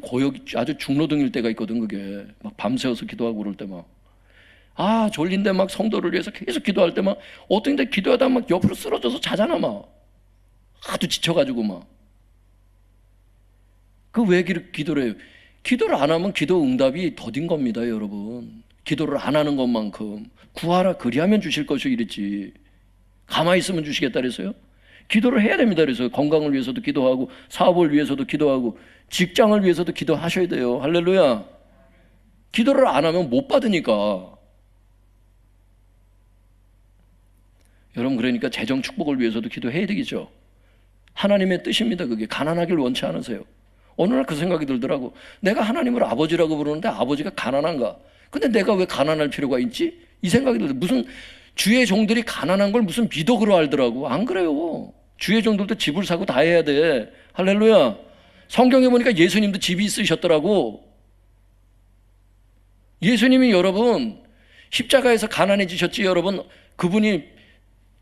Speaker 1: 아주 중노동일 때가 있거든. 그게 막 밤새워서 기도하고 그럴 때 막 졸린데 막 성도를 위해서 계속 기도할 때 막 어떤 데 기도하다 막 옆으로 쓰러져서 자잖아. 막 하도 지쳐가지고 막 그 왜 기도를 해요? 기도를 안 하면 기도 응답이 더딘 겁니다. 여러분 기도를 안 하는 것만큼 구하라 그리하면 주실 것이요 이랬지. 가만히 있으면 주시겠다 그랬어요? 기도를 해야 됩니다. 그래서 건강을 위해서도 기도하고 사업을 위해서도 기도하고 직장을 위해서도 기도하셔야 돼요. 할렐루야. 기도를 안 하면 못 받으니까. 여러분 그러니까 재정 축복을 위해서도 기도해야 되겠죠. 하나님의 뜻입니다. 그게 가난하길 원치 않으세요. 어느 날 그 생각이 들더라고. 내가 하나님을 아버지라고 부르는데 아버지가 가난한가? 근데 내가 왜 가난할 필요가 있지? 이 생각이 들더라고. 무슨 주의 종들이 가난한 걸 무슨 미덕으로 알더라고. 안 그래요. 주의 종들도 집을 사고 다 해야 돼. 할렐루야. 성경에 보니까 예수님도 집이 있으셨더라고. 예수님이 여러분 십자가에서 가난해지셨지. 여러분 그분이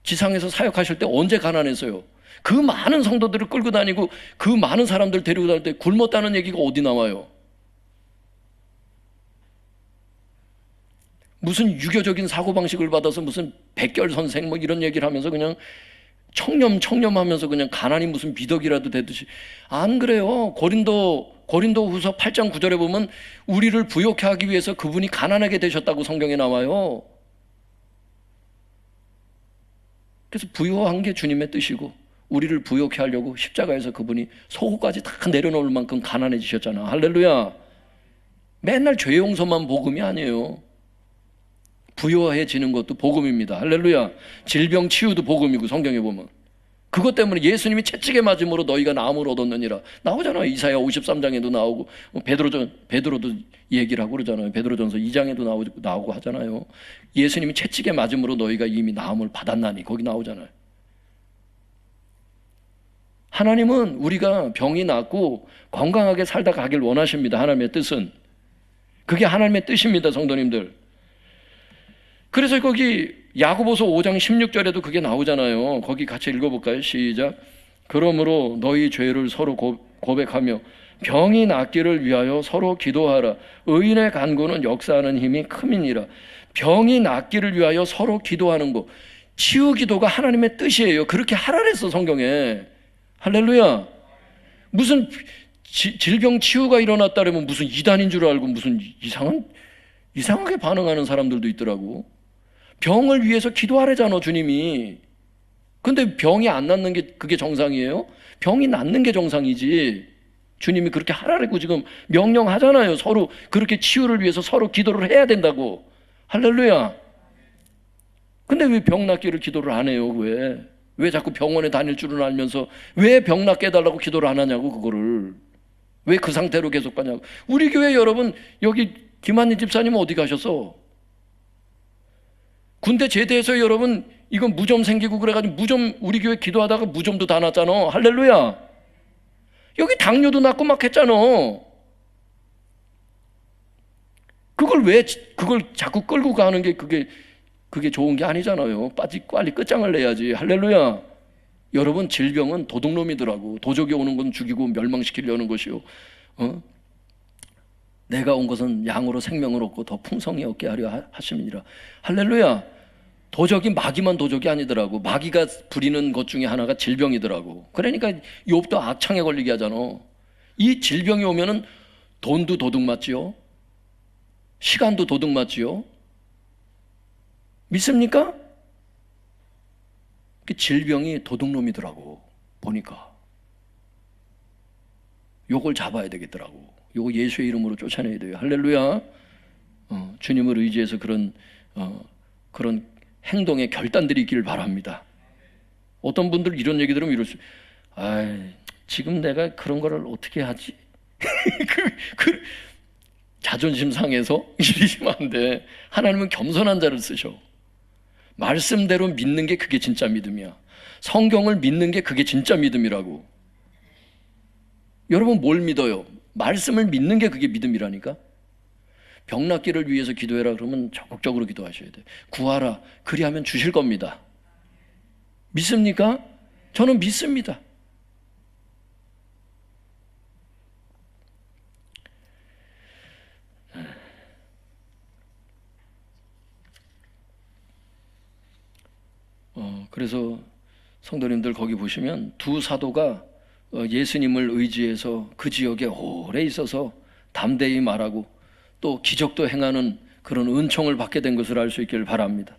Speaker 1: 지상에서 사역하실 때 언제 가난했어요? 그 많은 성도들을 끌고 다니고 그 많은 사람들 데리고 다닐 때 굶었다는 얘기가 어디 나와요? 무슨 유교적인 사고방식을 받아서 무슨 백결선생 뭐 이런 얘기를 하면서 그냥 청렴하면서 그냥 가난이 무슨 미덕이라도 되듯이. 안 그래요. 고린도후서 8장 9절에 보면 우리를 부욕해 하기 위해서 그분이 가난하게 되셨다고 성경에 나와요. 그래서 부요한 게 주님의 뜻이고 우리를 부욕해 하려고 십자가에서 그분이 속옷까지 다 내려놓을 만큼 가난해지셨잖아. 할렐루야. 맨날 죄 용서만 복음이 아니에요. 부요해지는 것도 복음입니다. 할렐루야. 질병 치유도 복음이고 성경에 보면 그것 때문에 예수님이 채찍에 맞음으로 너희가 나음을 얻었느니라 나오잖아요. 이사야 53장에도 나오고 베드로도 얘기를 하고 그러잖아요. 베드로전서 2장에도 나오고 하잖아요. 예수님이 채찍에 맞음으로 너희가 이미 나음을 받았나니 거기 나오잖아요. 하나님은 우리가 병이 낫고 건강하게 살다 가길 원하십니다. 하나님의 뜻은 그게 하나님의 뜻입니다. 성도님들. 그래서 거기 야고보서 5장 16절에도 그게 나오잖아요. 거기 같이 읽어볼까요? 시작. 그러므로 너희 죄를 서로 고백하며 병이 낫기를 위하여 서로 기도하라. 의인의 간구는 역사하는 힘이 큼이니라. 병이 낫기를 위하여 서로 기도하는 거. 치유 기도가 하나님의 뜻이에요. 그렇게 하라 그랬어 성경에. 할렐루야. 무슨 질병 치유가 일어났다면 무슨 이단인 줄 알고 무슨 이상하게 반응하는 사람들도 있더라고. 병을 위해서 기도하래잖아, 주님이. 근데 병이 안 낫는 게 그게 정상이에요? 병이 낫는 게 정상이지. 주님이 그렇게 하라고 지금 명령하잖아요. 서로 그렇게 치유를 위해서 서로 기도를 해야 된다고. 할렐루야. 근데 왜 병 낫기를 기도를 안 해요? 왜 자꾸 병원에 다닐 줄은 알면서 왜 병 낫게 해달라고 기도를 안 하냐고, 그거를. 왜 그 상태로 계속 가냐고. 우리 교회 여러분, 여기 김한희 집사님은 어디 가셨어? 군대 제대해서 여러분 이건 무좀 생기고 그래가지고 무좀, 우리 교회 기도하다가 무좀도 다 났잖아. 할렐루야. 여기 당뇨도 났고 막 했잖아. 그걸 자꾸 끌고 가는 게 그게 좋은 게 아니잖아요. 빨리 끝장을 내야지. 할렐루야. 여러분, 질병은 도둑놈이더라고. 도적이 오는 건 죽이고 멸망시키려는 것이요. 내가 온 것은 양으로 생명을 얻고 더 풍성히 얻게 하려 하심이니라. 할렐루야. 도적이 마귀만 도적이 아니더라고. 마귀가 부리는 것 중에 하나가 질병이더라고. 그러니까 욥도 악창에 걸리게 하잖아. 이 질병이 오면은 돈도 도둑 맞지요. 시간도 도둑 맞지요. 믿습니까? 그 질병이 도둑놈이더라고. 보니까 요걸 잡아야 되겠더라고. 요거 예수의 이름으로 쫓아내야 돼요. 할렐루야. 주님을 의지해서 그런 행동의 결단들이 있기를 바랍니다. 어떤 분들 이런 얘기 들으면 이럴 수, 지금 내가 그런 거를 어떻게 하지? 자존심 상해서 이러시면 안 돼. 하나님은 겸손한 자를 쓰셔. 말씀대로 믿는 게 그게 진짜 믿음이야. 성경을 믿는 게 그게 진짜 믿음이라고. 여러분, 뭘 믿어요? 말씀을 믿는 게 그게 믿음이라니까. 병 낫기를 위해서 기도해라 그러면 적극적으로 기도하셔야 돼. 구하라. 그리하면 주실 겁니다. 믿습니까? 저는 믿습니다. 그래서 성도님들 거기 보시면 두 사도가 예수님을 의지해서 그 지역에 오래 있어서 담대히 말하고 또 기적도 행하는 그런 은총을 받게 된 것을 알 수 있기를 바랍니다.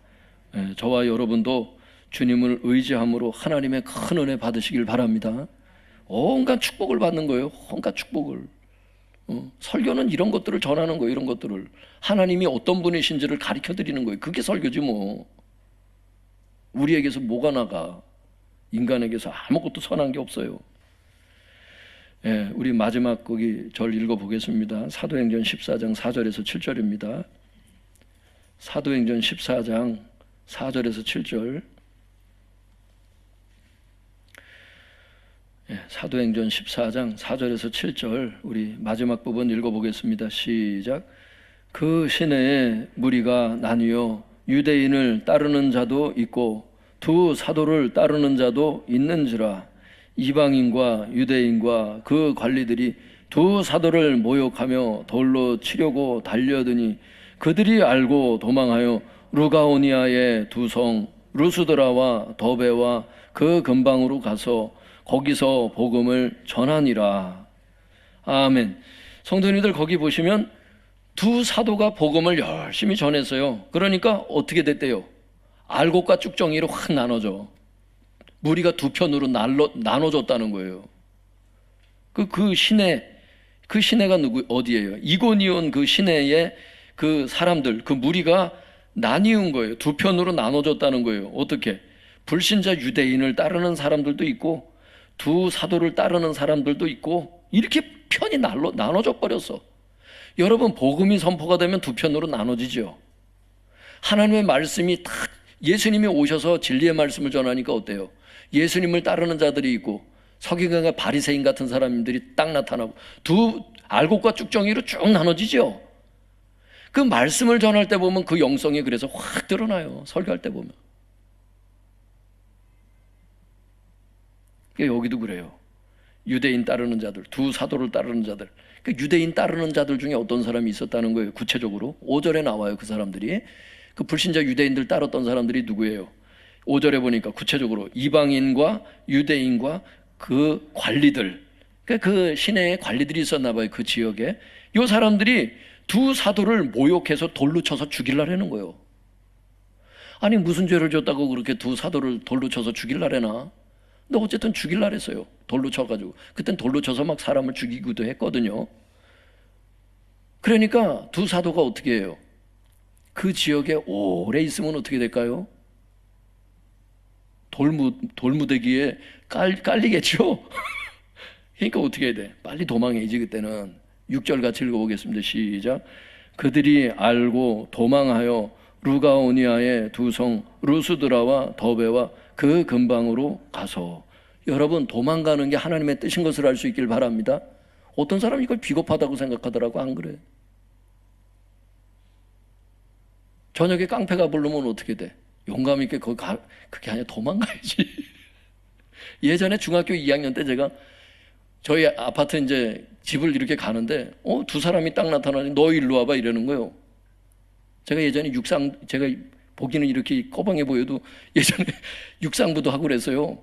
Speaker 1: 저와 여러분도 주님을 의지함으로 하나님의 큰 은혜 받으시길 바랍니다. 온갖 축복을 받는 거예요. 온갖 축복을. 설교는 이런 것들을 전하는 거예요. 이런 것들을. 하나님이 어떤 분이신지를 가르쳐 드리는 거예요. 그게 설교지 뭐. 우리에게서 뭐가 나가? 인간에게서 아무것도 선한 게 없어요. 우리 마지막 거기 절 읽어보겠습니다. 사도행전 14장 4절에서 7절입니다. 사도행전 14장 4절에서 7절. 사도행전 14장 4절에서 7절 우리 마지막 부분 읽어보겠습니다. 시작. 그 시내에 무리가 나뉘어 유대인을 따르는 자도 있고 두 사도를 따르는 자도 있는지라. 이방인과 유대인과 그 관리들이 두 사도를 모욕하며 돌로 치려고 달려드니 그들이 알고 도망하여 루가오니아의 두 성 루스드라와 더베와 그 근방으로 가서 거기서 복음을 전하니라. 아멘. 성도님들 거기 보시면 두 사도가 복음을 열심히 전했어요. 그러니까 어떻게 됐대요? 알곡과 쭉정이로 확 나눠져. 무리가 두 편으로 나눠졌다는 거예요. 그 시내가 어디예요? 이고니온 그 시내에 그 사람들, 그 무리가 나뉘은 거예요. 두 편으로 나눠졌다는 거예요. 어떻게? 불신자 유대인을 따르는 사람들도 있고 두 사도를 따르는 사람들도 있고 이렇게 편이 나눠져 버렸어. 여러분, 복음이 선포가 되면 두 편으로 나눠지죠. 하나님의 말씀이 딱 예수님이 오셔서 진리의 말씀을 전하니까 어때요? 예수님을 따르는 자들이 있고 서기관과 바리새인 같은 사람들이 딱 나타나고 두 알곡과 쭉정이로 쭉 나눠지죠. 그 말씀을 전할 때 보면 그 영성이 그래서 확 드러나요. 설교할 때 보면. 여기도 그래요. 유대인 따르는 자들, 두 사도를 따르는 자들. 그 유대인 따르는 자들 중에 어떤 사람이 있었다는 거예요. 구체적으로 5절에 나와요. 그 사람들이. 그 불신자 유대인들 따랐던 사람들이 누구예요? 5절에 보니까 구체적으로 이방인과 유대인과 그 관리들, 그 시내에 관리들이 있었나 봐요. 그 지역에. 이 사람들이 두 사도를 모욕해서 돌로 쳐서 죽이려는 거예요. 아니 무슨 죄를 졌다고 그렇게 두 사도를 돌로 쳐서 죽이려나? 근데 어쨌든 죽이려 했어요. 돌로 쳐가지고. 그땐 돌로 쳐서 막 사람을 죽이기도 했거든요. 그러니까 두 사도가 어떻게 해요? 그 지역에 오래 있으면 어떻게 될까요? 돌무대기에 깔리겠죠? 그러니까 어떻게 해야 돼? 빨리 도망해야지 그때는. 6절 같이 읽어보겠습니다. 시작. 그들이 알고 도망하여 루가오니아의 두 성 루스드라와 더베와 그 근방으로 가서. 여러분, 도망가는 게 하나님의 뜻인 것을 알 수 있길 바랍니다. 어떤 사람이 이걸 비겁하다고 생각하더라고. 안 그래? 저녁에 깡패가 부르면 어떻게 돼? 용감 있게 거기 가. 그게 아니라 도망가야지. 예전에 중학교 2학년 때 제가 저희 아파트 이제 집을 이렇게 가는데 두 사람이 딱 나타나니 너 일로 와봐 이러는 거예요. 제가 예전에 제가 보기는 이렇게 꺼방해 보여도 예전에 육상부도 하고 그랬어요.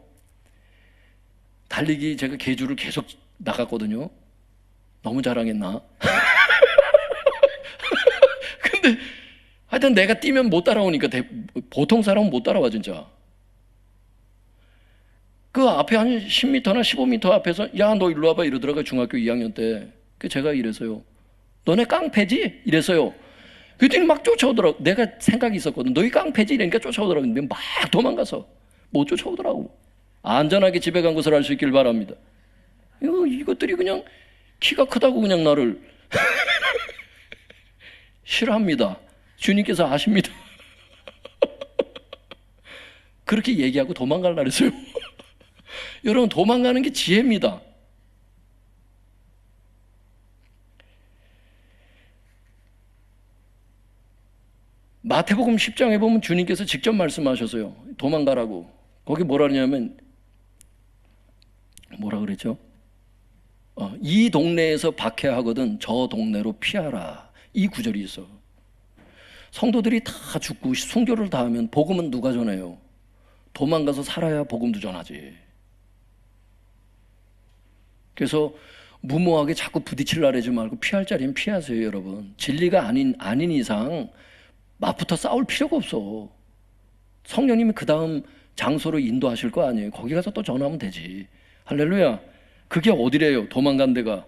Speaker 1: 달리기 제가 계주를 계속 나갔거든요. 너무 자랑했나? 근데 하여튼 내가 뛰면 못 따라오니까 보통 사람은 못 따라와 진짜. 그 앞에 한 10m나 15m 앞에서 야 너 일로 와봐 이러더라고요. 중학교 2학년 때. 그 제가 이래서요. 너네 깡패지? 이랬어요. 그랬더니 막 쫓아오더라고. 내가 생각이 있었거든. 너희 깡패지? 이러니까 쫓아오더라고. 근데 막 도망가서 못 쫓아오더라고. 안전하게 집에 간 것을 알 수 있길 바랍니다. 이것들이 그냥 키가 크다고 그냥 나를 싫어합니다. 주님께서 아십니다. 그렇게 얘기하고 도망가려고 그랬어요. 여러분, 도망가는 게 지혜입니다. 마태복음 10장에 보면 주님께서 직접 말씀하셨어요. 도망가라고. 거기 뭐라 그러냐면 뭐라 그랬죠? 이 동네에서 박해하거든 저 동네로 피하라. 이 구절이 있어. 성도들이 다 죽고 순교를 다 하면 복음은 누가 전해요? 도망가서 살아야 복음도 전하지. 그래서 무모하게 자꾸 부딪히려 하지 말고 피할 자리는 피하세요, 여러분. 진리가 아닌 이상 맞붙어 싸울 필요가 없어. 성령님이 그 다음 장소로 인도하실 거 아니에요. 거기 가서 또 전하면 되지. 할렐루야. 그게 어디래요? 도망간 데가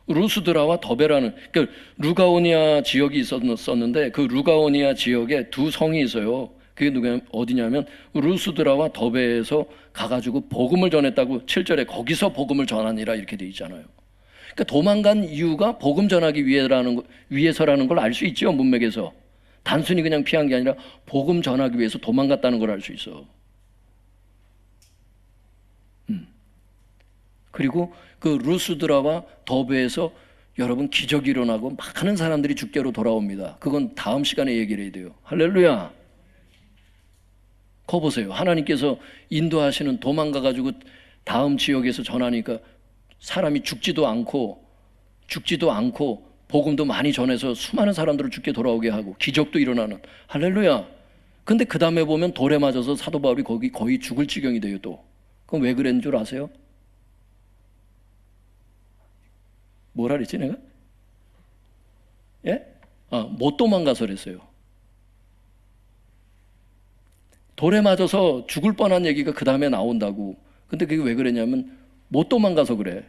Speaker 1: 루스드라와 더베라는, 그러니까 루가오니아 지역이 있었는데 그 루가오니아 지역에 두 성이 있어요. 그게 어디냐면 루스드라와 더베에서 가가지고 복음을 전했다고 7절에 거기서 복음을 전하니라 이렇게 돼 있잖아요. 그러니까 도망간 이유가 복음 전하기 위해서라는 걸 알 수 있죠. 문맥에서 단순히 그냥 피한 게 아니라 복음 전하기 위해서 도망갔다는 걸 알 수 있어. 그리고 그 루스드라와 더베에서 여러분 기적이 일어나고 많은 사람들이 주께로 돌아옵니다. 그건 다음 시간에 얘기를 해야 돼요. 할렐루야. 거 보세요. 하나님께서 인도하시는 도망가가지고 다음 지역에서 전하니까 사람이 죽지도 않고 복음도 많이 전해서 수많은 사람들을 주께 돌아오게 하고 기적도 일어나는. 할렐루야. 근데 그 다음에 보면 돌에 맞아서 사도 바울이 거기 거의 죽을 지경이 돼요 또. 그럼 왜 그랬는 줄 아세요? 뭐라 그랬지 내가? 예? 못 도망가서 그랬어요. 돌에 맞아서 죽을 뻔한 얘기가 그 다음에 나온다고. 근데 그게 왜 그랬냐면 못 도망가서 그래.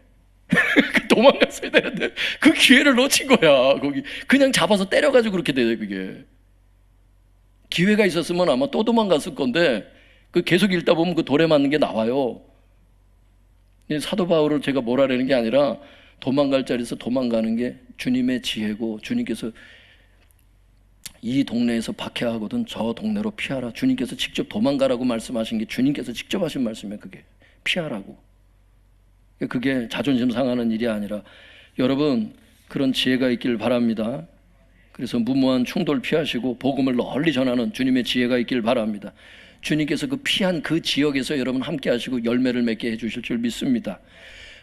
Speaker 1: 도망갔어야 되는데 그 기회를 놓친 거야. 거기 그냥 잡아서 때려가지고 그렇게 돼요. 그게 기회가 있었으면 아마 또 도망갔을 건데 그 계속 읽다 보면 그 돌에 맞는 게 나와요. 사도 바울을 제가 뭐라라는 게 아니라 도망갈 자리에서 도망가는 게 주님의 지혜고, 주님께서 이 동네에서 박해하거든 저 동네로 피하라. 주님께서 직접 도망가라고 말씀하신 게 주님께서 직접 하신 말씀이에요. 그게 피하라고. 그게 자존심 상하는 일이 아니라 여러분 그런 지혜가 있길 바랍니다. 그래서 무모한 충돌 피하시고 복음을 널리 전하는 주님의 지혜가 있길 바랍니다. 주님께서 그 피한 그 지역에서 여러분 함께 하시고 열매를 맺게 해주실 줄 믿습니다.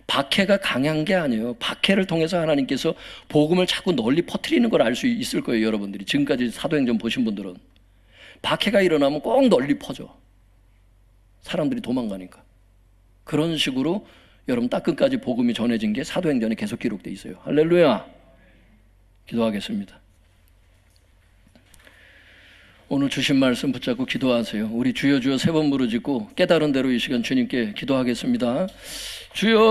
Speaker 1: 박해가 강한 게 아니에요. 박해를 통해서 하나님께서 복음을 자꾸 널리 퍼뜨리는 걸 알 수 있을 거예요. 여러분들이 지금까지 사도행전 보신 분들은 박해가 일어나면 꼭 널리 퍼져. 사람들이 도망가니까. 그런 식으로 여러분 따끝까지 복음이 전해진 게 사도행전에 계속 기록되어 있어요. 할렐루야. 기도하겠습니다. 오늘 주신 말씀 붙잡고 기도하세요. 우리 주여 주여 세 번 부르짖고 깨달은 대로 이 시간 주님께 기도하겠습니다. 주여